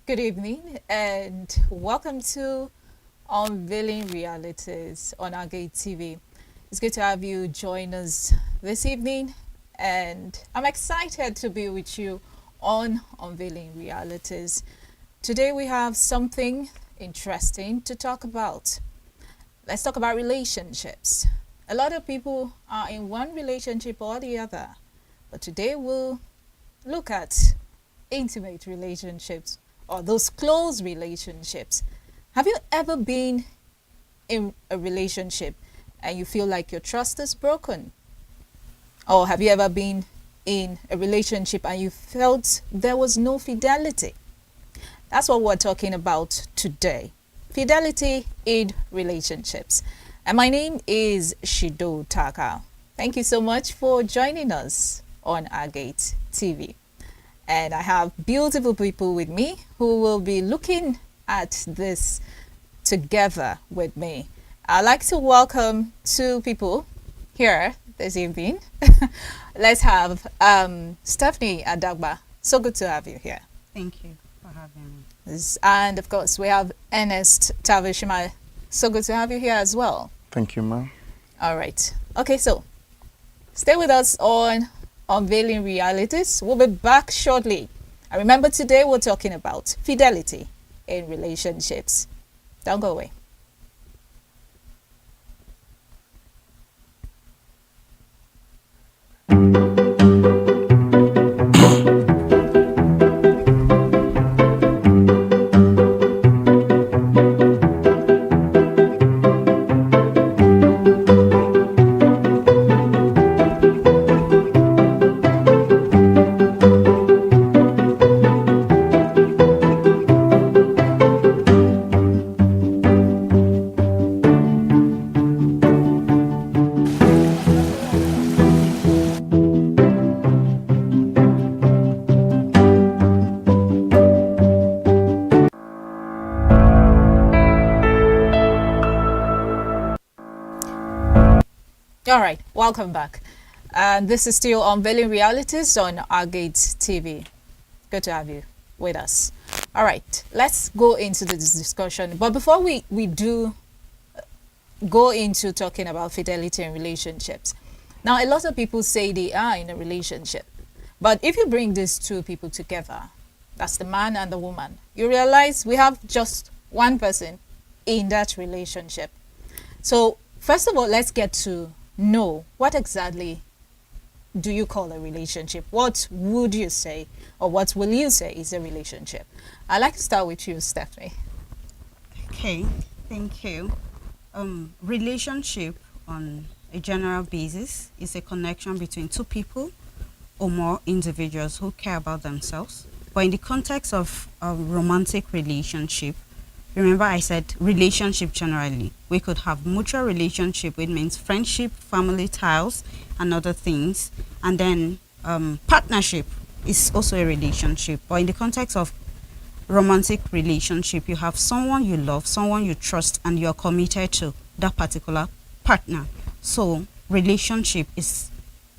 Good evening and welcome to Unveiling Realities on Agate TV. It's good to have you join us this evening, and I'm excited to be with you on Unveiling Realities. Today we have something interesting to talk about. Let's talk about relationships. A lot of people are in one relationship or the other, but today we'll look at intimate relationships or those close relationships. Have you ever been in a relationship and you feel like your trust is broken? Or have you ever been in a relationship and you felt there was no fidelity? That's what we're talking about today. Fidelity in relationships. And my name is Shidoo Tarkaa. Thank you so much for joining us on Agate TV. And I have beautiful people with me who will be looking at this together with me. I'd like to welcome two people here this evening. Let's have Stephine Adagba. So good to have you here. Thank you for having me. And of course, we have Ernest Tevershima. So good to have you here as well. Thank you, ma'am. All right. Okay, so stay with us on Unveiling Realities. We'll be back shortly. And remember, today we're talking about fidelity in relationships. Don't go away. All right, welcome back. And this is still Unveiling Realities on Agate TV. Good to have you with us. All right, let's go into this discussion. But before we do go into talking about fidelity in relationships, now a lot of people say they are in a relationship. But if you bring these two people together, that's the man and the woman, you realize we have just one person in that relationship. So first of all, let's get to know what exactly do you call a relationship? What would you say, or what will you say is a relationship? I'd like to start with you, Stephanie. Okay, thank you. Relationship on a general basis is a connection between two people or more individuals who care about themselves. But in the context of a romantic relationship, remember I said relationship generally. We could have mutual relationship, which means friendship, family ties, and other things. And then partnership is also a relationship. But in the context of romantic relationship, you have someone you love, someone you trust, and you're committed to that particular partner. So relationship is,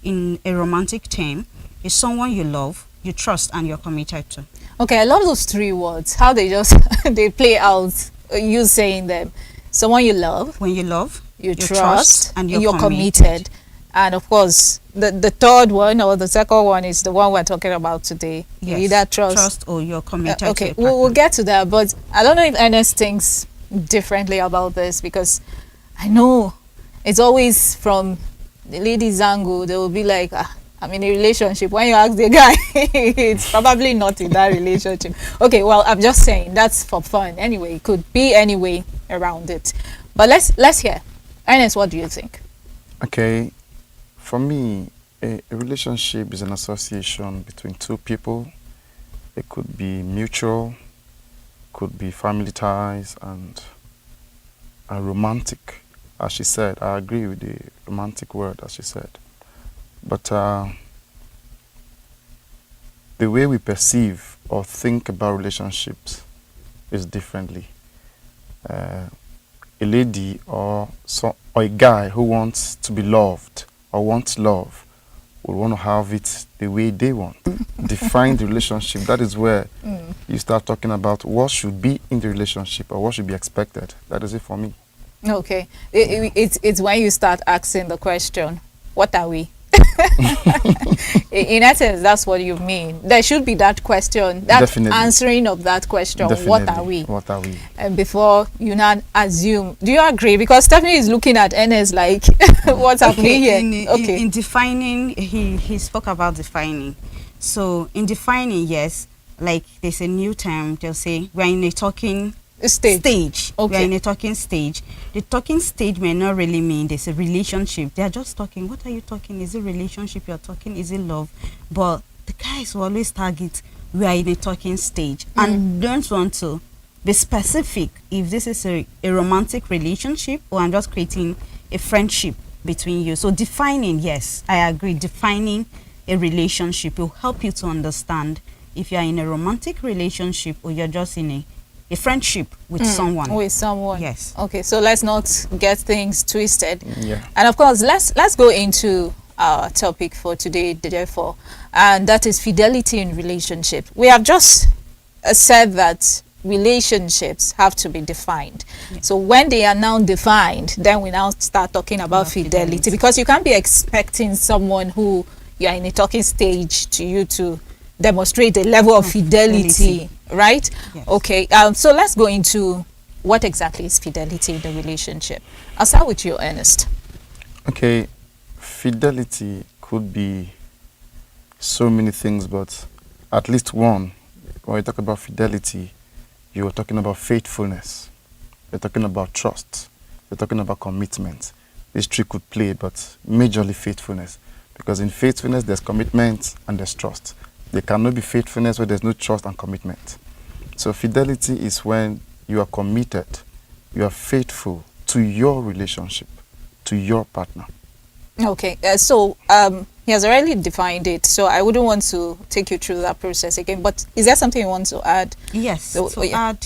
in a romantic term, is someone you love, you trust, and you're committed to. Okay, I love those three words, how they just they play out, you saying them. Someone you love, When you love, you trust, and you're committed. And of course, the third one or the second one is the one we're talking about today. Yes, You either trust or you're committed okay, to a we'll partner. get to that, but I don't know if Ernest thinks differently about this, because I know it's always from the ladies' angle. They will be like, I'm in a relationship. When you ask the guy, it's probably not in that relationship. Okay, well, I'm just saying that's for fun. Anyway, it could be any way around it. But let's hear. Ernest, what do you think? Okay, for me, a relationship is an association between two people. It could be mutual, could be family ties, and a romantic, as she said. I agree with the romantic word, as she said. But the way we perceive or think about relationships is differently. A lady or a guy who wants to be loved or wants love will want to have it the way they want. Define the relationship. That is where you start talking about what should be in the relationship or what should be expected. That is it for me. Okay. It's when you start asking the question, what are we? In essence, that's what you mean. There should be that question, that Definitely. answering of that question. Definitely. What are we? What are we? And before you not assume. Do you agree? Because Stephanie is looking at Ernest like, what's happening here? In defining, he spoke about defining. So in defining, yes, like there's a new term. They'll say we're in a talking stage. Okay. We're in a talking stage. The talking stage may not really mean there's a relationship. They're just talking. What are you talking? Is it relationship you're talking? Is it love? But the guys will always target, we are in a talking stage, and don't want to be specific if this is a romantic relationship or I'm just creating a friendship between you. So defining, yes, I agree. Defining a relationship will help you to understand if you're in a romantic relationship or you're just in a friendship with someone. With someone. Yes. Okay, so let's not get things twisted. Yeah. And of course, let's go into our topic for today, therefore, and that is fidelity in relationship. We have just said that relationships have to be defined. Yeah. So when they are now defined, then we now start talking about fidelity, because you can't be expecting someone who you are in a talking stage to you to demonstrate a level of fidelity, right? Yes. Okay, so let's go into what exactly is fidelity in the relationship. I'll start with you, Ernest. Okay, fidelity could be so many things, but at least one. When you talk about fidelity, you are talking about faithfulness. You're talking about trust. You're talking about commitment. These three could play, but majorly faithfulness. Because in faithfulness, there's commitment and there's trust. There cannot be faithfulness where there's no trust and commitment. So fidelity is when you are committed, you are faithful to your relationship, to your partner. Okay, so he has already defined it, so I wouldn't want to take you through that process again, but is there something you want to add? Yes, So, to add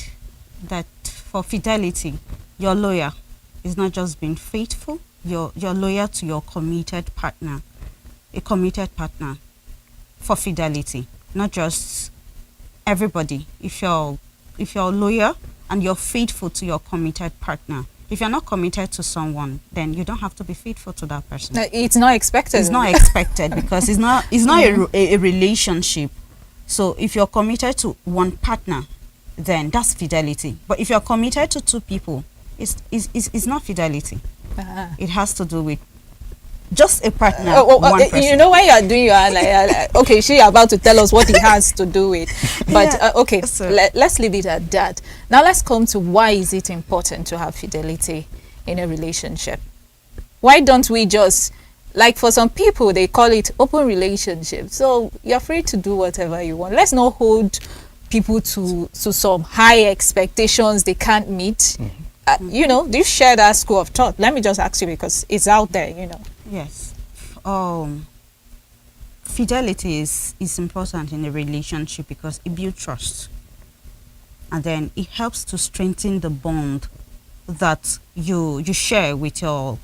that for fidelity, you're loyal. It's not just being faithful, you're loyal to your committed partner, a committed partner for fidelity, not just everybody. If you're loyal and you're faithful to your committed partner, if you're not committed to someone, then you don't have to be faithful to that person. It's not expected. It's not expected because it's not a relationship. So if you're committed to one partner, then that's fidelity. But if you're committed to two people, it's not fidelity. It has to do with just a partner, one person. You know, when you are doing your like, okay, she's about to tell us what it has to do with, but Yeah, okay, so- let's leave it at that. Now let's come to why is it important to have fidelity in a relationship? Why don't we just, like for some people they call it open relationship, so you're free to do whatever you want. Let's not hold people to some high expectations they can't meet. You know, do you share that school of thought? Let me just ask you because it's out there, you know. Yes. Fidelity is important in a relationship because it builds trust. And then it helps to strengthen the bond that you share with your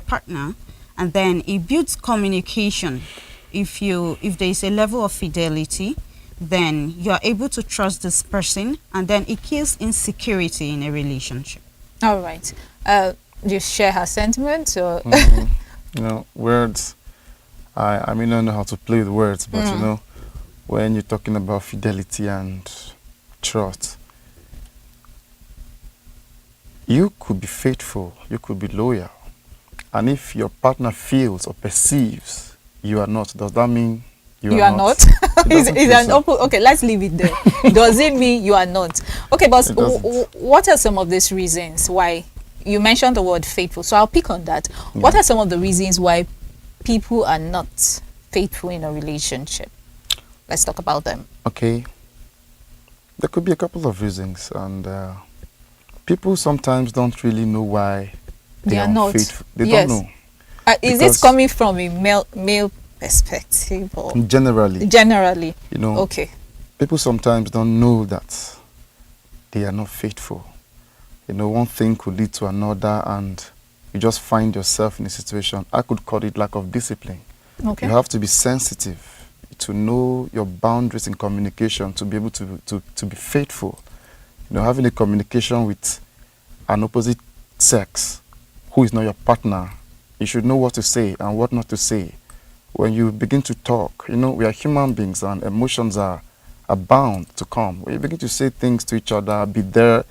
partner. And then it builds communication. If there is a level of fidelity, then you are able to trust this person, and then it kills insecurity in a relationship. All right. Do you share her sentiments or? You know, words, I may not know how to play with words, but you know, when you're talking about fidelity and trust, you could be faithful, you could be loyal. And if your partner feels or perceives you are not, does that mean you are not? Is an open, okay, let's leave it there. Does it mean you are not? Okay, but what are some of these reasons why you mentioned the word faithful? So I'll pick on that. Yeah. What are some of the reasons why people are not faithful in a relationship? Let's talk about them. Okay. There could be a couple of reasons, and people sometimes don't really know why They are not. faithful. They Yes. don't know. Is Because- it coming from a male perspective or Generally, generally? you know, Okay. people sometimes don't know that they are not faithful. You know, one thing could lead to another, and you just find yourself in a situation, I could call it lack of discipline. Okay. You have to be sensitive to know your boundaries in communication, to be able to be faithful. Having a communication with an opposite sex who is not your partner, you should know what to say and what not to say. When you begin to talk, we are human beings and emotions are bound to come. When you begin to say things to each other, be there.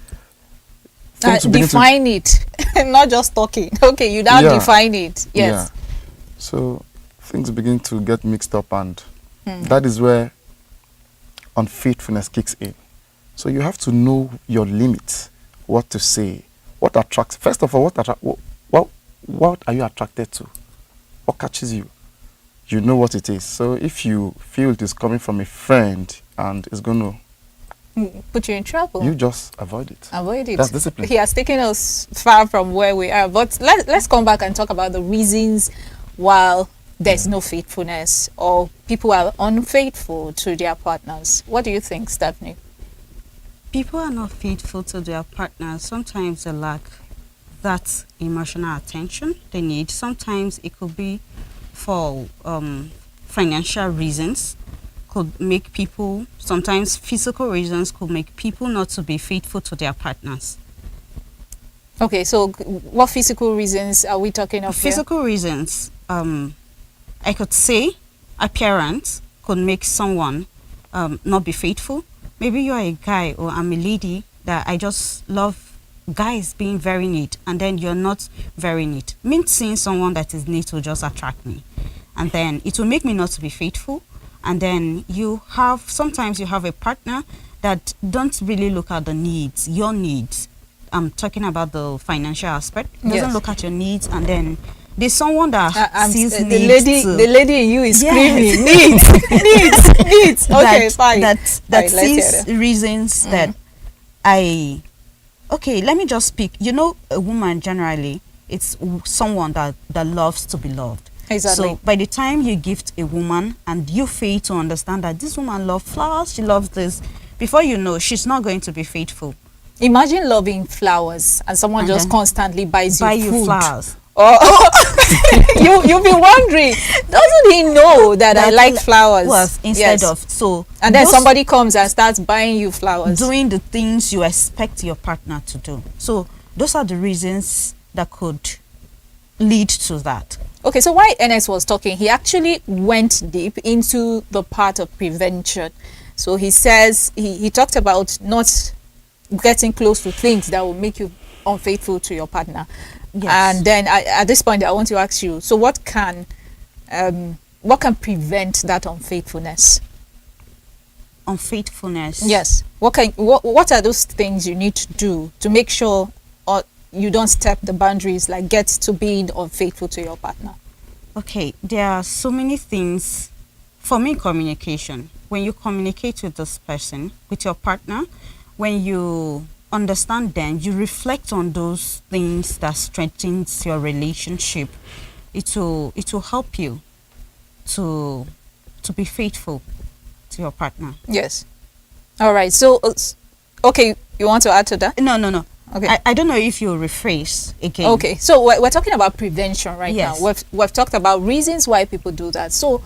Define it, not just talking. Okay, you now define it. Yes. Yeah. So things begin to get mixed up, and that is where unfaithfulness kicks in. So you have to know your limits, what to say, what attracts. First of all, what are you attracted to? What catches you? You know what it is. So if you feel it is coming from a friend and it's going to put you in trouble, you just avoid it. Avoid it. That's discipline. He has taken us far from where we are. But let's come back and talk about the reasons why there's no faithfulness or people are unfaithful to their partners. What do you think, Stephine? People are not faithful to their partners. Sometimes they lack that emotional attention they need. Sometimes it could be for financial reasons, could make people, sometimes physical reasons could make people not to be faithful to their partners. Okay, so what physical reasons are we talking of? Physical reasons, I could say appearance could make someone not be faithful. Maybe you're a guy or I'm a lady that I just love guys being very neat, and then you're not very neat. Means seeing someone that is neat will just attract me, and then it will make me not to be faithful. And then sometimes you have a partner that don't really look at the needs, your needs. I'm talking about the financial aspect. Doesn't look at your needs, and then there's someone that sees needs. The lady in you is screaming needs. Okay, fine. That sees reasons that okay, let me just speak. A woman generally, it's someone that loves to be loved. Exactly. So by the time you gift a woman and you fail to understand that this woman loves flowers, she loves this, before you know, she's not going to be faithful. Imagine loving flowers and someone just constantly buys you food. Flowers. You'll be wondering, doesn't he know that I like flowers? Well, instead of and then somebody comes and starts buying you flowers, doing the things you expect your partner to do. So those are the reasons that could lead to that. Okay, so while Ernest was talking, he actually went deep into the part of prevention. So he says he talked about not getting close to things that will make you unfaithful to your partner. Yes. And then at this point, I want to ask you, so what can prevent that unfaithfulness? Unfaithfulness? Yes. What are those things you need to do to make sure you don't step the boundaries, like get to being unfaithful to your partner? Okay, there are so many things. For me, communication. When you communicate with this person, with your partner, when you understand them, you reflect on those things that strengthens your relationship. It will help you to be faithful to your partner. Yes. All right. So, okay, you want to add to that? No. Okay. I don't know if you rephrase again. Okay. So we're talking about prevention right Yes. now. We've talked about reasons why people do that. So,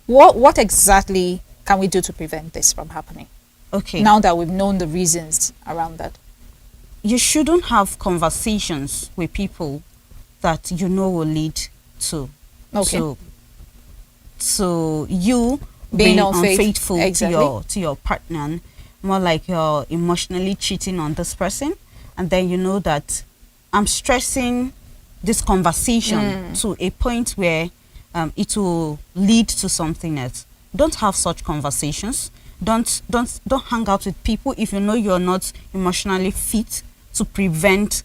what exactly can we do to prevent this from happening? Okay. Now that we've known the reasons around that. You shouldn't have conversations with people that you know will lead to. Okay. So you being unfaithful to your partner, more like you're emotionally cheating on this person, and then you know that I'm stressing this conversation to a point where it will lead to something else. Don't have such conversations. Don't hang out with people if you know you're not emotionally fit to prevent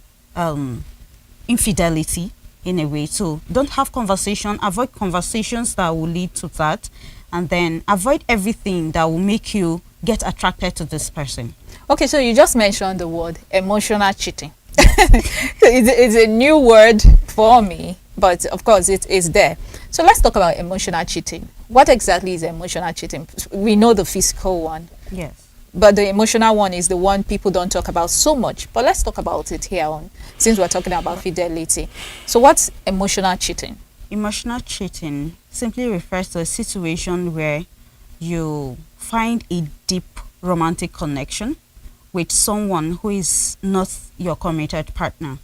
infidelity in a way. So don't have conversation. Avoid conversations that will lead to that, and then avoid everything that will make you get attracted to this person. Okay, so you just mentioned the word emotional cheating. It's a new word for me, but of course it is there. So let's talk about emotional cheating. What exactly is emotional cheating? We know the physical one. Yes. But the emotional one is the one people don't talk about so much. But let's talk about it here on, since we're talking about fidelity. So what's emotional cheating? Emotional cheating simply refers to a situation where you find a deep romantic connection with someone who is not your committed partner.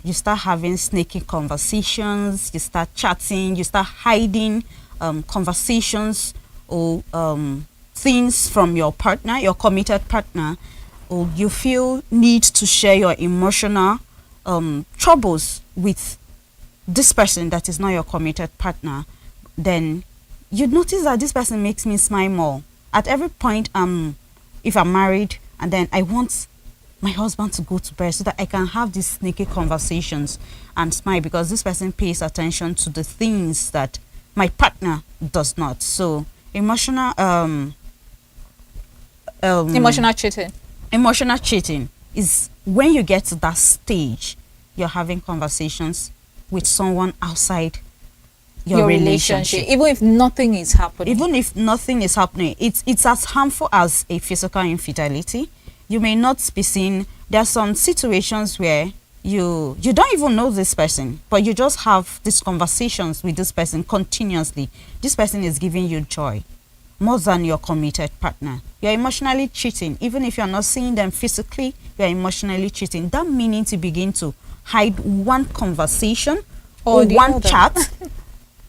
You start having sneaky conversations, you start chatting, you start hiding conversations or things from your partner, your committed partner, or you feel need to share your emotional troubles with this person that is not your committed partner. Then you notice that this person makes me smile more. At every point, if I'm married and then I want my husband to go to bed so that I can have these sneaky conversations and smile because this person pays attention to the things that my partner does not. So emotional Emotional cheating. emotional cheating is when you get to that stage, you're having conversations with someone outside your relationship. even if nothing is happening. Even if nothing is happening, it's as harmful as a physical infidelity. You may not be seen. There are some situations where you don't even know this person, but you just have these conversations with this person continuously. This person is giving you joy more than your committed partner. You're emotionally cheating. Even if you're not seeing them physically, you're emotionally cheating. That meaning to begin to hide one conversation or the one other. chat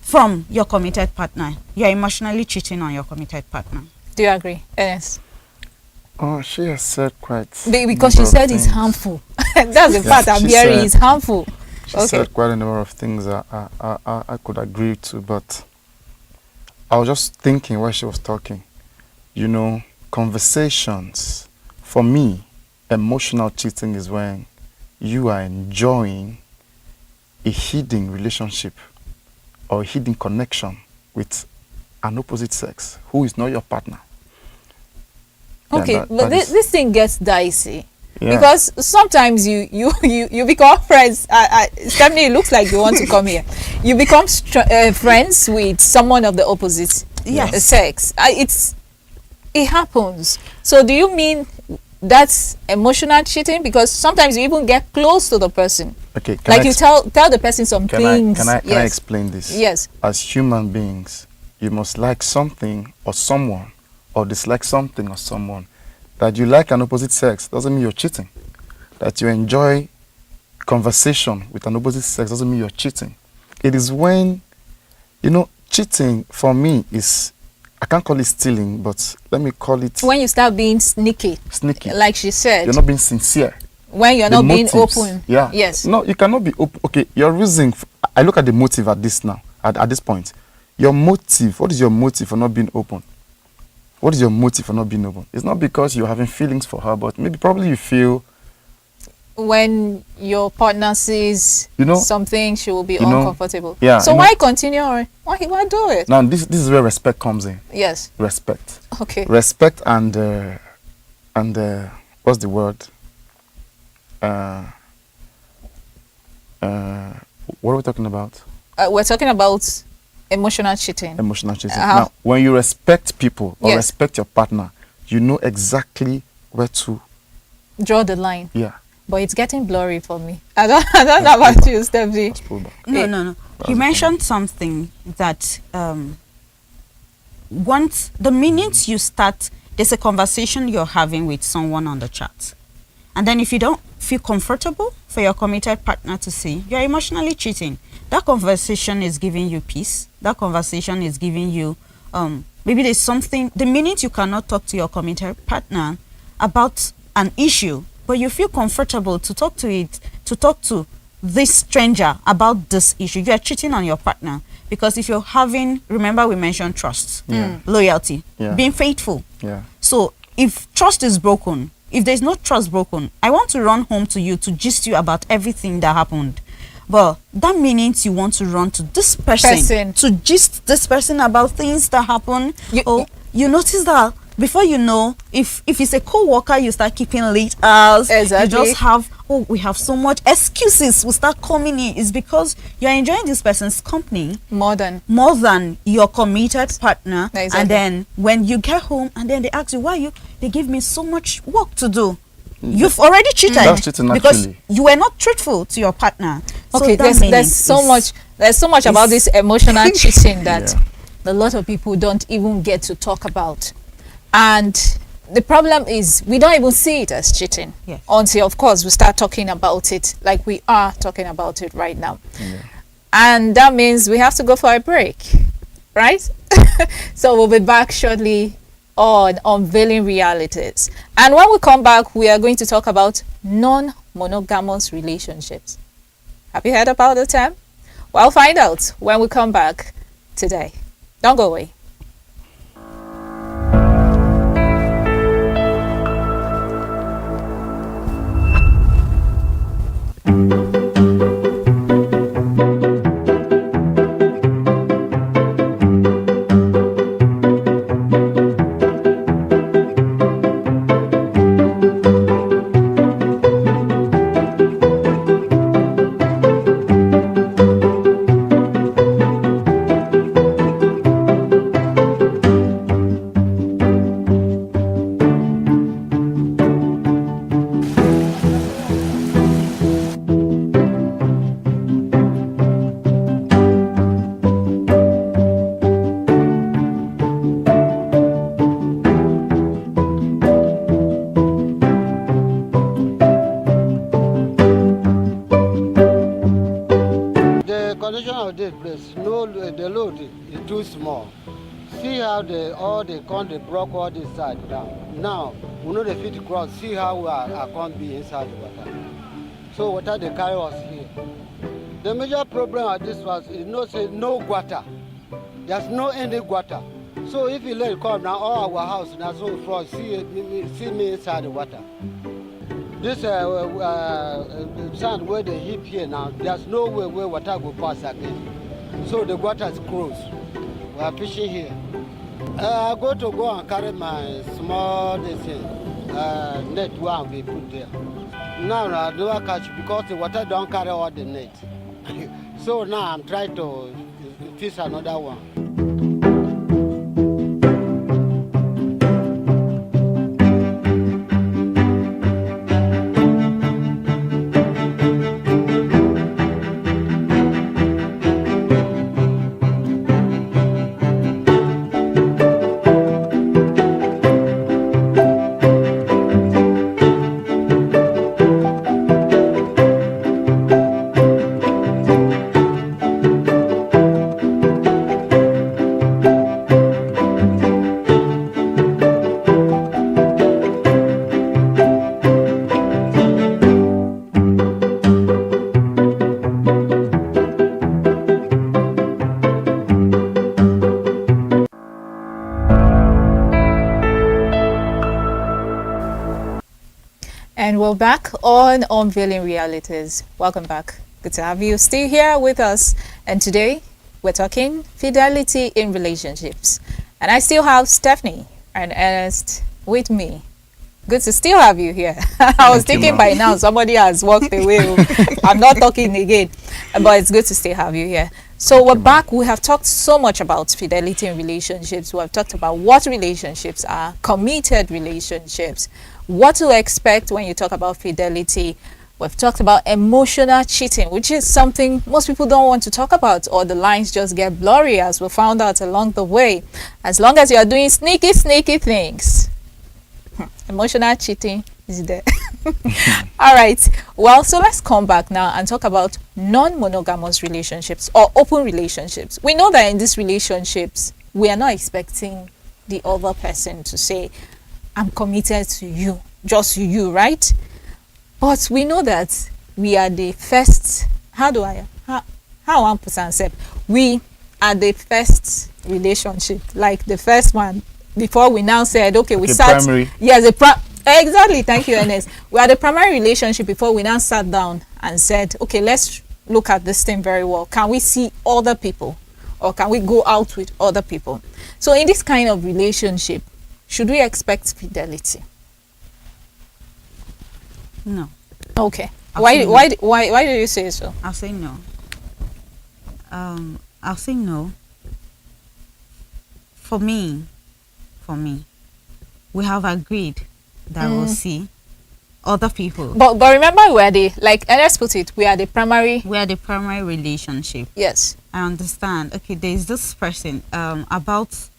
from your committed partner. You're emotionally cheating on your committed partner. Do you agree, Ernest? Oh, she has said quite. Because she number of said it's things. harmful. That's the Yeah, part I'm she hearing. said- It's harmful. She Okay. said quite a number of things I could agree to, but I was just thinking while she was talking. You know, conversations. For me, emotional cheating is when you are enjoying a hidden relationship or a hidden connection with an opposite sex who is not your partner. Yeah, Okay, that- but that this, is- this thing gets dicey. Yeah. Because sometimes you become friends. Stephanie, it looks like you want to come here. You become friends with someone of the opposite Yes. sex. It happens. So do you mean that's emotional cheating? Because sometimes you even get close to the person. Okay, Like you tell the person some things. Can I Yes. explain this? Yes. As human beings, you must like something or someone or dislike something or someone. That you like an opposite sex doesn't mean you're cheating. That you enjoy conversation with an opposite sex doesn't mean you're cheating. It is when, cheating for me is, I can't call it stealing, but let me call it When you start being sneaky, sneaky. like she said, You're not being sincere. when you're The not being motives, open. Yeah. Yes. No, you cannot be open. Okay, your reason. I look at the motive at this now. At this point, your motive. What is your motive for not being open? What is your motive for not being open? It's not because you're having feelings for her, but probably you feel. When your partner sees something, she will be uncomfortable. Yeah. So why continue? Why do it? Now this is where respect comes in. Yes. Respect. Okay. Respect and what's the word? What are we talking about? We're talking about emotional cheating. Emotional cheating. Now, when you respect people or Yes. respect your partner, you know exactly where to draw the line. Yeah. But it's getting blurry for me. I don't know about you, Stephanie. No. You mentioned something that once the minute you start, there's a conversation you're having with someone on the chat. And then if you don't feel comfortable for your committed partner to see, you're emotionally cheating. That conversation is giving you peace. That conversation is giving you, maybe there's something, the minute you cannot talk to your committed partner about an issue, but you feel comfortable to talk to this stranger about this issue, you are cheating on your partner. Because if you're having, remember we mentioned trust, loyalty, being faithful. Yeah. So if trust is broken, if there's no trust broken, I want to run home to you to gist you about everything that happened. But that means you want to run to this person. To gist this person about things that happen. You notice that before you know, if it's a co-worker, you start keeping late hours. Exactly. You just have, we have so much excuses will start coming in. It's because you're enjoying this person's company more than your committed partner. Exactly. And then when you get home and then they ask you they give me so much work to do. You've already cheated. That's cheating, because actually. you were not truthful to your partner. Okay, that meaning there's so much about this emotional cheating that Yeah. a lot of people don't even get to talk about. And the problem is we don't even see it as cheating Yes. until, of course, we start talking about it like we are talking about it right now. Yeah. And that means we have to go for a break, right? So we'll be back shortly on Unveiling Realities. And when we come back, we are going to talk about non-monogamous relationships. Have you heard about the term? Well, find out when we come back today. Don't go away. The condition of this place, no, the load is too small. See how all the country broke all this side down. Now, we know the fit cross, see how I can't be inside the water. So water they carry us here. The major problem of this was, say no gutter. There's no any gutter. So if you let it come now, all our house now so front, see me inside the water. This sand where they heap here now, there's no way where water will pass again. So the water is closed. We are fishing here. I go and carry my small net one we put there. Now I don't catch because the water don't carry all the net. So now I'm trying to fish another one. And we're back on Unveiling Realities. Welcome back. Good to have you still here with us. And today we're talking fidelity in relationships. And I still have Stephine and Ernest with me. Good to still have you here. I was thinking by now somebody has walked away. I'm not talking again, but it's good to still have you here. So we're back. We have talked so much about fidelity in relationships. We have talked about what relationships are, committed relationships, what to expect when you talk about fidelity. We've talked about emotional cheating, which is something most people don't want to talk about, or the lines just get blurry, as we found out along the way. As long as you are doing sneaky things, emotional cheating is there. All right, well, so let's come back now and talk about non-monogamous relationships or open relationships. We know that in these relationships we are not expecting the other person to say, I'm committed to you, just you, right? But we know that we are the first, how one person said, we are the first relationship, like the first one, before we now said, okay, we start. Primary. Yes, exactly. Thank you, Ernest. We are the primary relationship before we now sat down and said, okay, let's look at this thing very well. Can we see other people, or can we go out with other people? So in this kind of relationship, should we expect fidelity? No. Okay. Absolutely. Why do you say so? I'll say no. I'll say no. For me, we have agreed that we'll see other people. But remember, we are the, like Ernest put it, we are the primary. We are the primary relationship. Yes. I understand. Okay, there is this person about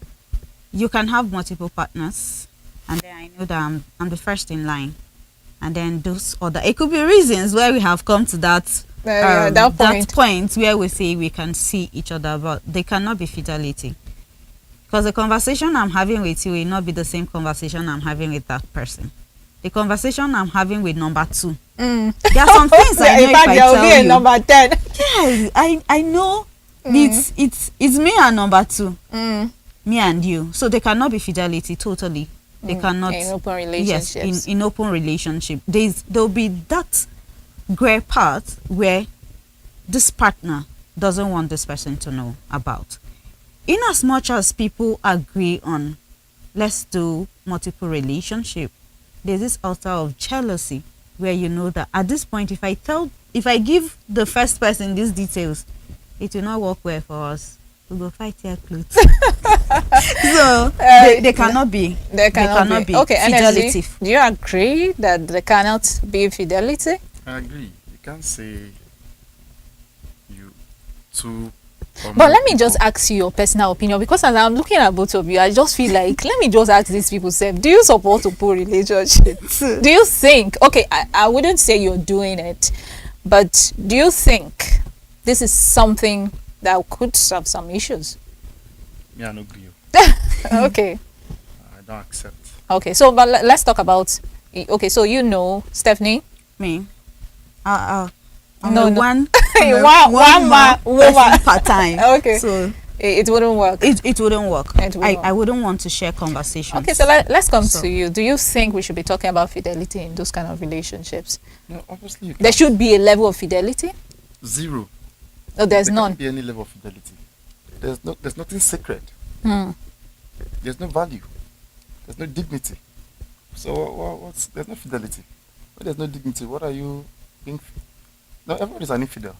you can have multiple partners, and then I know that I'm the first in line, and then those other, it could be reasons where we have come to that that point where we say we can see each other, but they cannot be fidelity, because the conversation I'm having with you will not be the same conversation I'm having with that person. The conversation I'm having with number 2. There are some things I know. In fact, there will be a number 10. Yeah, I know. It's me and number 2. Me and you. So they cannot be fidelity totally. They cannot. In open relationships. Yes, in open relationship. There'll be that gray part where this partner doesn't want this person to know about. In as much as people agree on let's do multiple relationship, there's this altar of jealousy where you know that at this point, if I give the first person these details, it will not work well for us. We will fight here clothes. So they cannot be. They cannot be. Okay, fidelity. Do you agree that they cannot be fidelity? I agree. You can't say you two. But let me just ask you your personal opinion, because as I'm looking at both of you, I just feel like, let me just ask these people, do you support open relationships? Do you think, okay, I wouldn't say you're doing it, but do you think this is something that could solve some issues? Yeah, I don't agree. Okay. I don't accept. Okay, so but let's talk about, okay, so you know, Stephine? Me? No. One man, woman part time. Okay. So it wouldn't work. It wouldn't work. I wouldn't want to share conversations. Okay, so let's come to you. Do you think we should be talking about fidelity in those kind of relationships? No, obviously. There should be a level of fidelity? Zero. No, there's there none. Can't be any level of fidelity. There's nothing sacred. There's no value. There's no dignity. So there's no fidelity. When there's no dignity, what are you being? No, everybody's an infidel.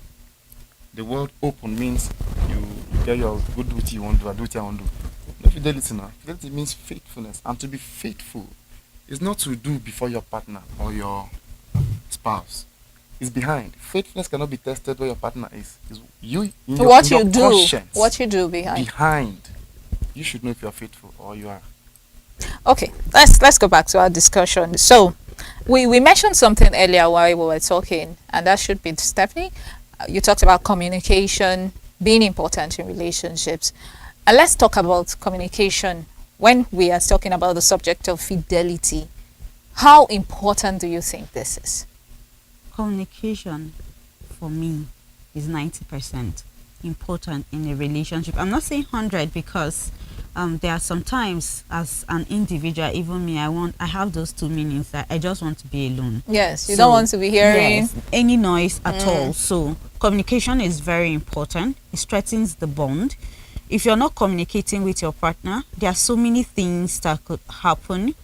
The word open means you get your go do what you want to do, I do what I want to do. No fidelity now. Fidelity means faithfulness. And to be faithful is not to do before your partner or your spouse. It's behind. Faithfulness cannot be tested where your partner is. It's you in your, what in you your do. conscience. What you do behind. Behind. You should know if you are faithful or you are. Okay, let's go back to our discussion. So we mentioned something earlier while we were talking, and that should be Stephanie. You talked about communication being important in relationships. And let's talk about communication when we are talking about the subject of fidelity. How important do you think this is? Communication for me is 90% important in a relationship. I'm not saying 100 because there are sometimes as an individual, even me, I have those two meanings that I just want to be alone. Yes, you don't want to be hearing any noise at all. So communication is very important. It strengthens the bond. If you're not communicating with your partner, there are so many things that could happen.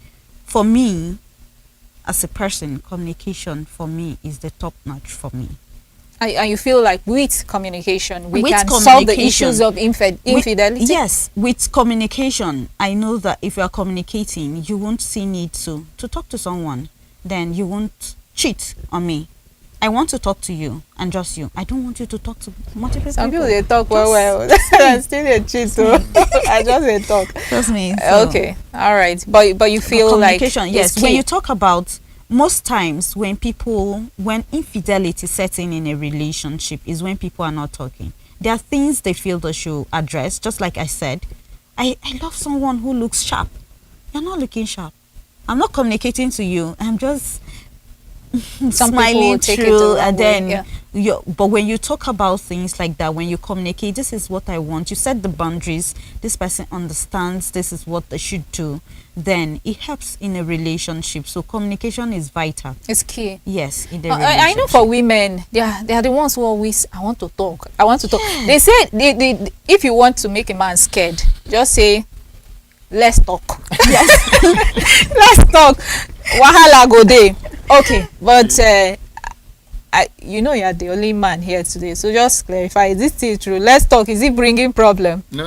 For me, as a person, communication for me is the top notch for me. And you feel like with communication, we can solve the issues of infidelity? Yes, with communication, I know that if you are communicating, you won't see need to talk to someone. Then you won't cheat on me. I want to talk to you and just you. I don't want you to talk to multiple people. Some people, they talk well. Still they cheat, so I just they talk. Trust me. So. Okay, all right. But you feel communication, like yes. When you talk about, most times when infidelity sets in a relationship is when people are not talking. There are things they feel they should address. Just like I said, I love someone who looks sharp. You're not looking sharp. I'm not communicating to you. I'm just smiling through, and then but when you talk about things like that, when you communicate, this is what I want, you set the boundaries, this person understands this is what they should do, then it helps in a relationship. So communication is vital. It's key. Yes, in the I know for women, they are the ones who always I want to talk. They say they if you want to make a man scared, just say let's talk. Yes. Let's talk. Wahala go day. Okay, but you know you're the only man here today, so just clarify, is this still true? Let's talk. Is it bringing problem? No.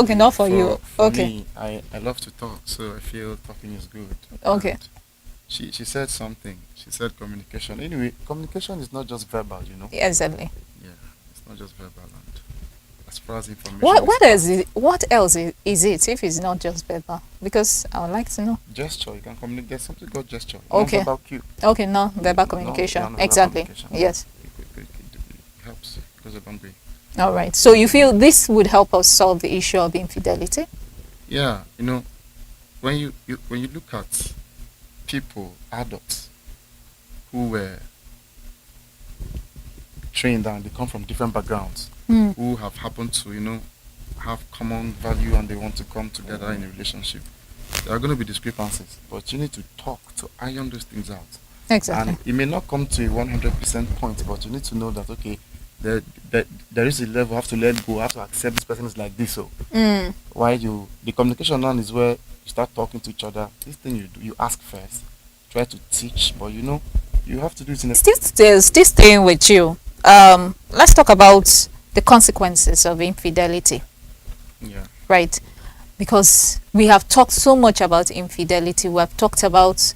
Okay, not for you. For okay. me, I love to talk, so I feel talking is good. Okay. she said something. She said communication. Anyway, communication is not just verbal, you know. Exactly. Yeah, it's not just verbal. And as far as information, What else is it if it's not just verbal? Because I would like to know. gesture, you can communicate. There's something called gesture. Okay. Non-verbal cue. Okay, no verbal communication. Non-verbal Exactly. communication. Yes. It helps. It goes a long way. All right. So you feel this would help us solve the issue of infidelity? Yeah, you know, when you look at people, adults, who were trained and they come from different backgrounds, who have happened to, you know, have common value and they want to come together in a relationship, there are going to be discrepancies, but you need to talk to iron those things out. Exactly. And it may not come to a 100% point, but you need to know that, okay, there is a level, have to let go, have to accept this person is like this. So why the communication now is where you start talking to each other. This thing you do, you ask first, try to teach, but you know, you have to do it in a Still staying with you. Let's talk about the consequences of infidelity. yeah. Right? Because we have talked so much about infidelity. We have talked about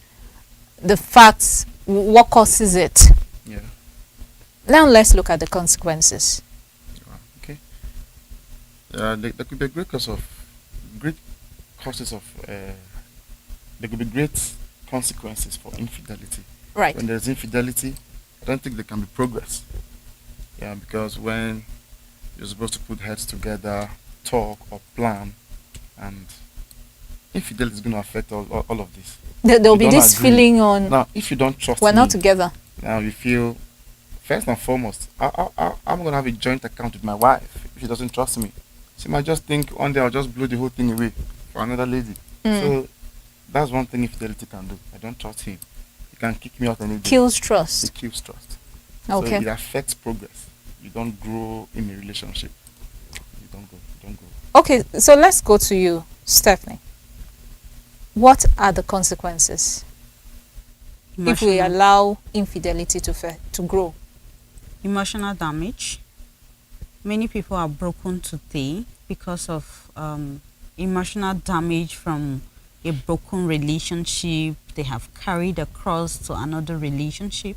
the facts, what causes it. Yeah. Now let's look at the consequences. Okay. There could be great causes of there could be great consequences for infidelity. Right. When there's infidelity, I don't think there can be progress. Yeah, because when you're supposed to put heads together, talk or plan, and infidelity is going to affect all of this. There'll You be don't this agree. feeling on Now, if you don't trust we're me, not together. now you feel, first and foremost, I'm going to have a joint account with my wife if she doesn't trust me. She might just think one day I'll just blow the whole thing away for another lady. So that's one thing infidelity can do. I don't trust him. He can kick me out any day. Kills trust. It kills trust. Okay. So it affects progress. You don't grow in a relationship. You don't go. Okay, so let's go to you, Stephanie. What are the consequences if we Emotional- allow infidelity to grow? Emotional damage. Many people are broken today because of emotional damage from a broken relationship they have carried across to another relationship.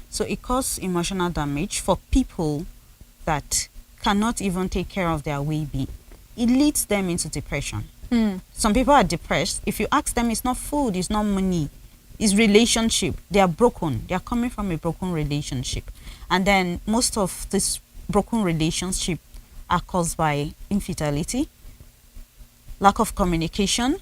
So it causes emotional damage for people that cannot even take care of their well-being. It leads them into depression. Some people are depressed. If you ask them, it's not food, it's not money, it's relationship. They are broken. They are coming from a broken relationship. And then most of this broken relationship are caused by infidelity, lack of communication.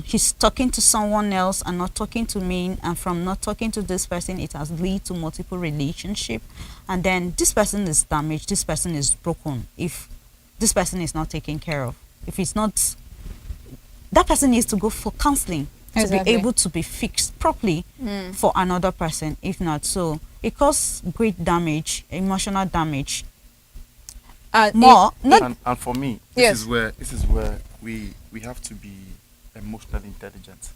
He's talking to someone else and not talking to me, and from not talking to this person, it has led to multiple relationship. And then this person is damaged, this person is broken if this person is not taken care of. If it's not, that person needs to go for counseling to Exactly. be able to be fixed properly for another person. If not, so it causes great damage, emotional damage. More, not And for me, Yes. this is where we have to be emotionally intelligent.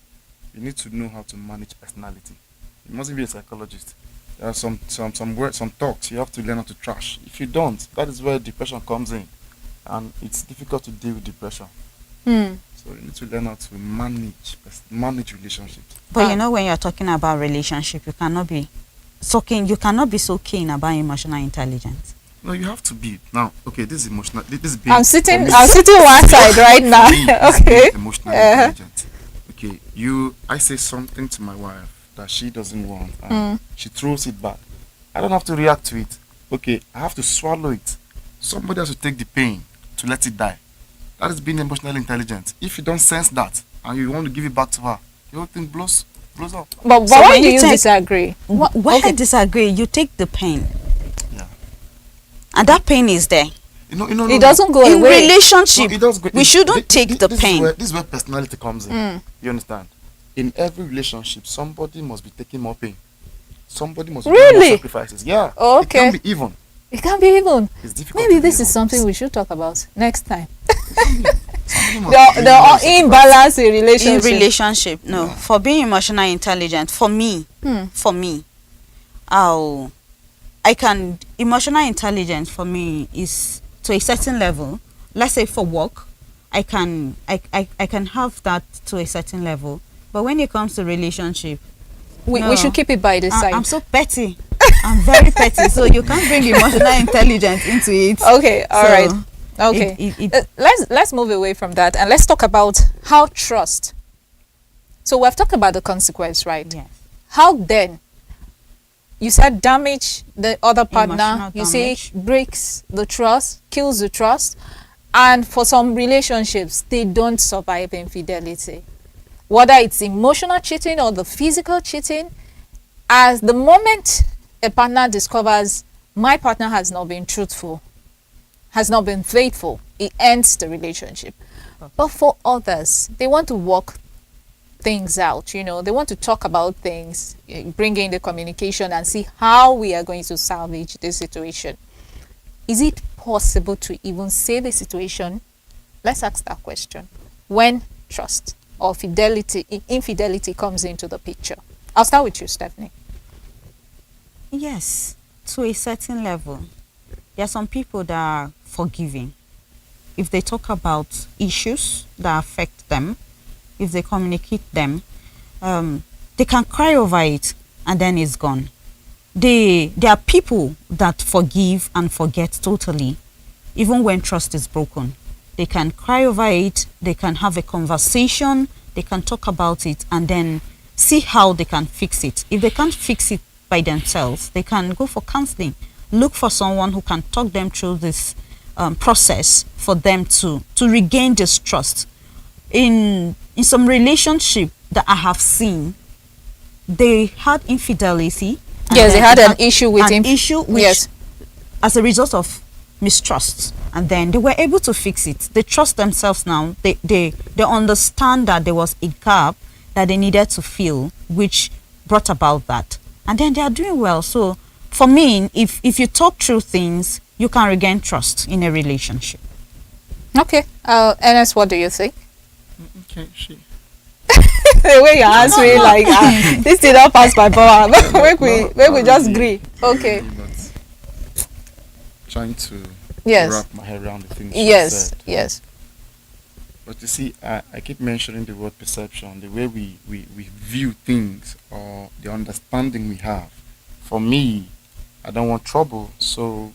You need to know how to manage personality. You mustn't be a psychologist. There are some words, some thoughts you have to learn how to trash. If you don't, that is where depression comes in, and it's difficult to deal with depression. So you need to learn how to manage relationships. But you know, when you're talking about relationship, you cannot be so keen about emotional intelligence. No, you have to be. Now, okay, this is emotional. This is being. I'm for sitting me- one side right now. for me, this is Okay. being emotionally intelligent. Okay, I say something to my wife that she doesn't want, and she throws it back. I don't have to react to it. Okay, I have to swallow it. Somebody has to take the pain to let it die. That is being emotionally intelligent. If you don't sense that and you want to give it back to her, the whole thing blows up. But So why when do you you take- disagree? Why Okay. I disagree, you take the pain. Yeah. And that pain is there. It doesn't go In away. relationship, No, it does go- we it- shouldn't thi- thi- take the this pain. This is where personality comes in. You understand? In every relationship, somebody must be taking more pain. Somebody must be doing Really? more sacrifices. Yeah. Oh, It can okay. be even. It can't be even. It's difficult. Maybe to be this is even. something we should talk about next time. Somebody must be doing The more sacrifices. imbalance in In relationship. relationship, no. Yeah. For being emotionally intelligent, for me, emotional intelligence for me is to a certain level. Let's say for work, I can have that to a certain level. But when it comes to relationship, we should keep it by the side. I'm so petty. I'm very petty, so you can't bring emotional intelligence into it. Okay, all So, right. Okay, let's move away from that and let's talk about how trust. So we've talked about the consequence, right? Yes. How then? You said damage the other partner. Emotional You say damage. breaks the trust, kills the trust, and for some relationships, they don't survive infidelity. Whether it's emotional cheating or the physical cheating, as the moment a partner discovers my partner has not been truthful, has not been faithful, it ends the relationship. But for others, they want to work things out, you know, they want to talk about things, bring in the communication and see how we are going to salvage this situation. Is it possible to even save a situation? Let's ask that question. When trust or infidelity comes into the picture. I'll start with you, Stephanie. Yes, to a certain level. There are some people that are forgiving. If they talk about issues that affect them, if they communicate them, they can cry over it and then it's gone. There are people that forgive and forget totally, even when trust is broken. They can cry over it, they can have a conversation, they can talk about it and then see how they can fix it. If they can't fix it by themselves, they can go for counseling, look for someone who can talk them through this process for them to regain this trust. In some relationship that I have seen, they had infidelity. Yes, they had an issue with him. Issue which, yes, as a result of mistrust, and then they were able to fix it. They trust themselves now. They understand that there was a gap that they needed to fill, which brought about that, and then they are doing well. So for me, if you talk through things, you can regain trust in a relationship. Okay. Ernest, what do you think? Okay, she. The way you're answering, like this did not pass my power. Make we just agree. Okay. But trying to Yes. wrap my head around the things you Yes. said. Yes. But you see, I keep mentioning the word perception, the way we view things or the understanding we have. For me, I don't want trouble, so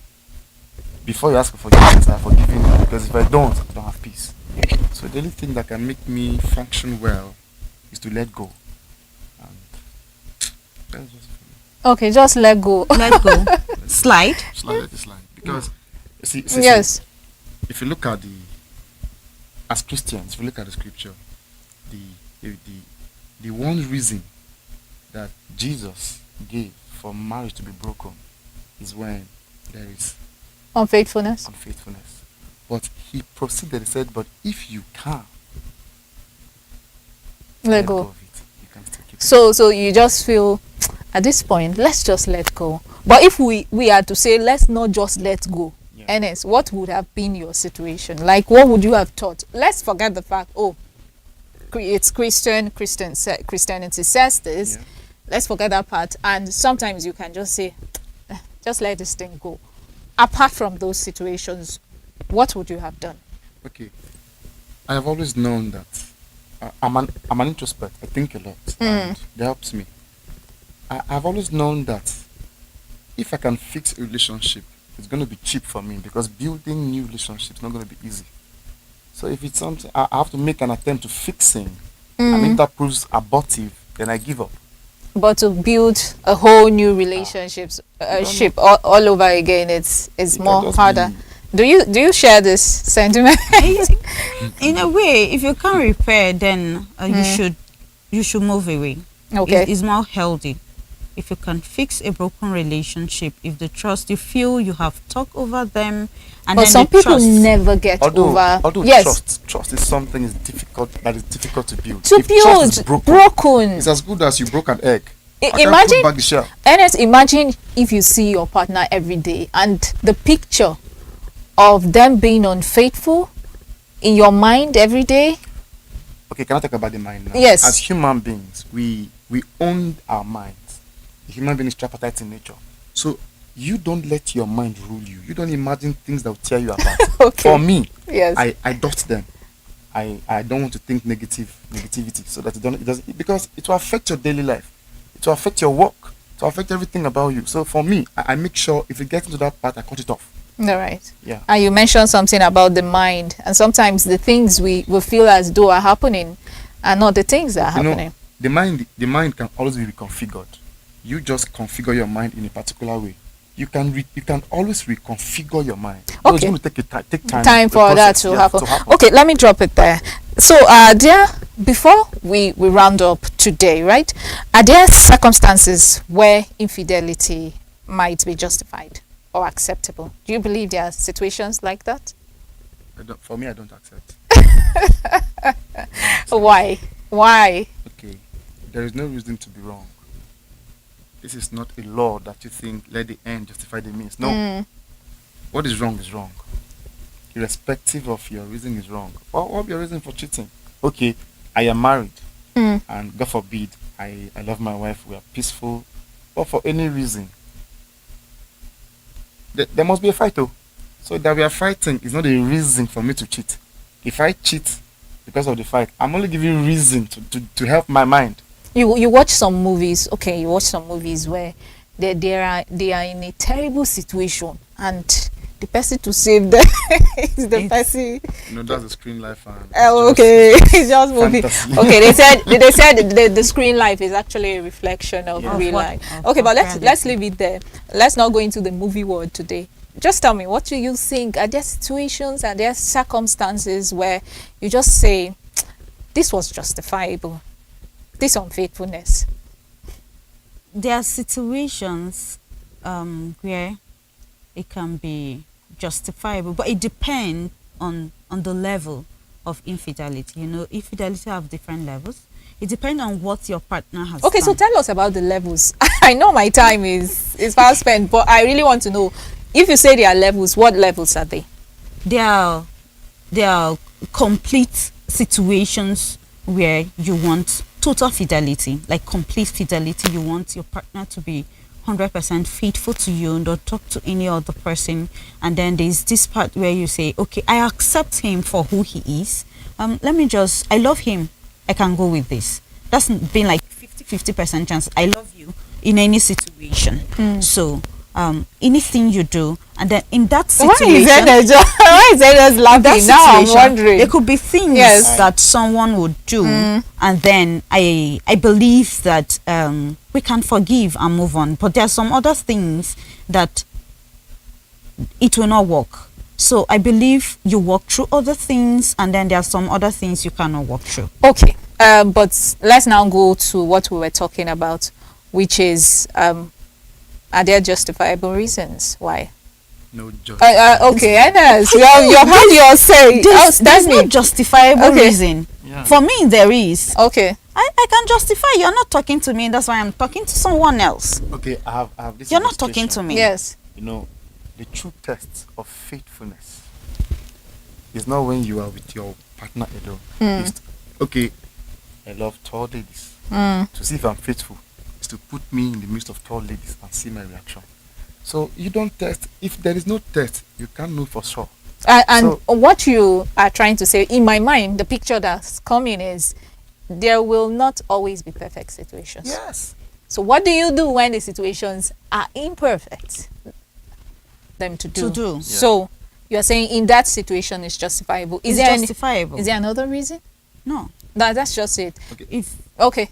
before you ask for forgiveness, I forgive you, because if I don't have peace. So the only thing that can make me function well is to let go. And that's just for me. Okay, just let go. Let go. Slide. Let it slide. Because see, Yes. if you look at as Christians, if you look at the scripture, the one reason that Jesus gave for marriage to be broken is when there is Unfaithfulness. unfaithfulness. But he proceeded, he said, but if you can Let go. of it, you can still keep it. So you just feel at this point, let's just let go. But if we had to say, let's not just let go, Yeah. Ernest, what would have been your situation? Like, what would you have thought? Let's forget the fact, it's Christianity says this. Yeah. Let's forget that part. And sometimes you can just say, just let this thing go. Apart from those situations, what would you have done? Okay. I have always known that I'm an introspect. I think a lot, and that helps me. I've always known that if I can fix a relationship, it's going to be cheap for me, because building new relationships is not going to be easy. So if it's something I have to make an attempt to fixing, and if that proves abortive, then I give up. But to build a whole new relationships ship all over again, it's It more can just harder. be- Do you share this sentiment? In a way, if you can't repair, then you should move away. Okay. It's more healthy. If you can fix a broken relationship, if the trust you feel you have talked over them, and But then some the people trust, never get over. Although Yes, trust is something that is difficult to build. to If trust is build broken, broken. it's as good as you broke an egg. I can Imagine, put back the shell. Ernest, imagine if you see your partner every day and the picture of them being unfaithful in your mind every day. Okay, can I talk about the mind now? Yes. As human beings, we own our minds. The human being is tripartite in nature. So you don't let your mind rule you. You don't imagine things that will tear you apart. Okay. For me, Yes. I dot them. I don't want to think negativity, so that it doesn't, because it will affect your daily life. it will affect your work, it will affect everything about you. So for me, I make sure if it gets into that part, I cut it off. All right. Yeah. And you mentioned something about the mind, and sometimes the things we feel as though are happening are not the things that are happening. The mind can always be reconfigured. You just configure your mind in a particular way. You can always reconfigure your mind. No, it's going to take time for that to happen. Okay, let me drop it there. So, before we round up today, right? Are there circumstances where infidelity might be justified or acceptable? Do you believe there are situations like that? For me, I don't accept. Why? Okay, there is no reason to be wrong. This is not a law that you think let the end justify the means. No. What is wrong is wrong. Irrespective of your reason is wrong. What will be your reason for cheating? Okay, I am married, and God forbid, I love my wife, we are peaceful, but for any reason, there must be a fight though. So that we are fighting is not a reason for me to cheat. If I cheat because of the fight, I'm only giving reason to help my mind. You watch some movies, okay, you watch some movies where they are in a terrible situation, and the person to save them is the person. That's a screen life. Okay, it's just movie. Fantasy. Okay, they said the screen life is actually a reflection of real life. Okay, but let's leave it there. Let's not go into the movie world today. Just tell me, what do you think? Are there situations, are there circumstances where you just say, this was justifiable, this unfaithfulness? There are situations where it can be justifiable, but it depends on the level of infidelity. Infidelity have different levels. It depends on what your partner has Okay, done. so tell us about the levels. I know my time is fast spent, but I really want to know, if you say there are levels, what levels are they? There are complete situations where you want total fidelity, like complete fidelity. You want your partner to be 100% faithful to you, don't talk to any other person. And then there's this part where you say, okay, I accept him for who he is. I love him, I can go with this. That's been like 50% chance. I love you in any situation. So anything you do, and then in that situation, why is Ernest laughing? Now I'm wondering. There could be things that someone would do, and then I believe that we can forgive and move on. But there are some other things that it will not work. So I believe you work through other things, and then there are some other things you cannot work through. Okay, but let's now go to what we were talking about, which is are there justifiable reasons why? No okay, Ernest, you have had your say. There's no justifiable reason. Yeah. For me, there is. Okay. I can justify. You're not talking to me. That's why I'm talking to someone else. Okay, I have this. You're not talking to me. Yes. The true test of faithfulness is not when you are with your partner alone. It's, okay, I love tall ladies. To see if I'm faithful is to put me in the midst of tall ladies and see my reaction. So you don't test. If there is no test, you can't know for sure. And what you are trying to say, in my mind, the picture that's coming is there will not always be perfect situations. Yes. So what do you do when the situations are imperfect? Them to do. Yeah. So you are saying in that situation it's justifiable. Is there justifiable. Is there another reason? No. That's just it. Okay.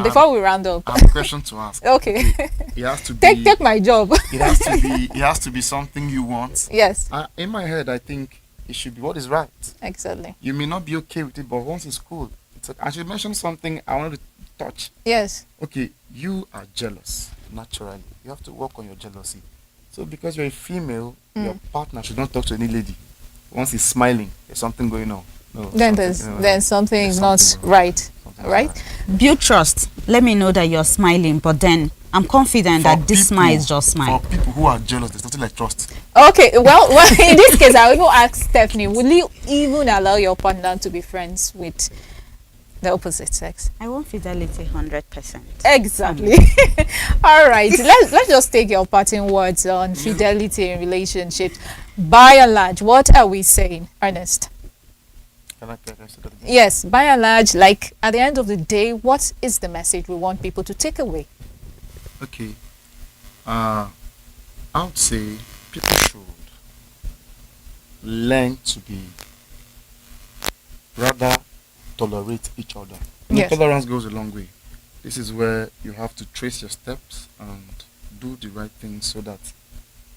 Before we round up, I have a question to ask. Okay. It has to be. Take my job. It has to be something you want. Yes. In my head, I think it should be what is right. Exactly. You may not be okay with it, but once it's cool, I should mention something I wanted to touch. Yes. Okay, you are jealous naturally. You have to work on your jealousy. So because you're a female, your partner should not talk to any lady. Once he's smiling, there's something going on. No, then something is not right. Right? Build trust. Let me know that you're smiling, but then I'm confident that this smile is just smile. For people who are jealous, there's nothing like trust. Okay, well, in this case, I will even ask Stephine, will you even allow your partner to be friends with the opposite sex? I want fidelity 100%. Exactly. All right, let's just take your parting words on fidelity in relationships. By and large, what are we saying, Ernest? Can I say that again? Yes, by and large, like at the end of the day, what is the message we want people to take away? Okay. I would say people should learn to be rather tolerate each other. Yes. Tolerance goes a long way. This is where you have to trace your steps and do the right thing so that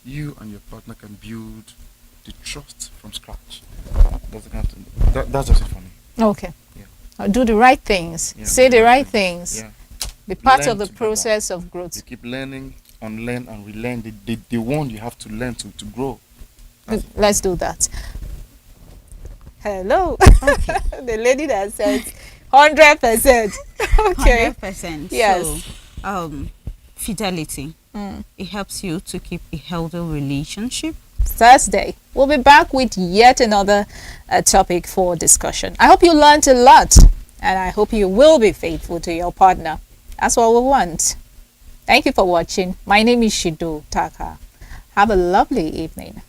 you and your partner can build the trust from scratch. Doesn't have to. That's just it for me. Okay. Yeah. Do the right things. Yeah, Say do the right things. Yeah. Be part Learn of the together. process of You growth. keep learning, unlearn, and relearn. The one you have to learn to grow. That's it for Let's me. do that. Hello. The lady that says 100%. Okay. 100%. Yes. So, fidelity. Mm. It helps you to keep a healthy relationship. Thursday, we'll be back with yet another topic for discussion. I hope you learned a lot, and I hope you will be faithful to your partner. That's what we want. Thank you for watching. My name is Shidoo Tarkaa. Have a lovely evening.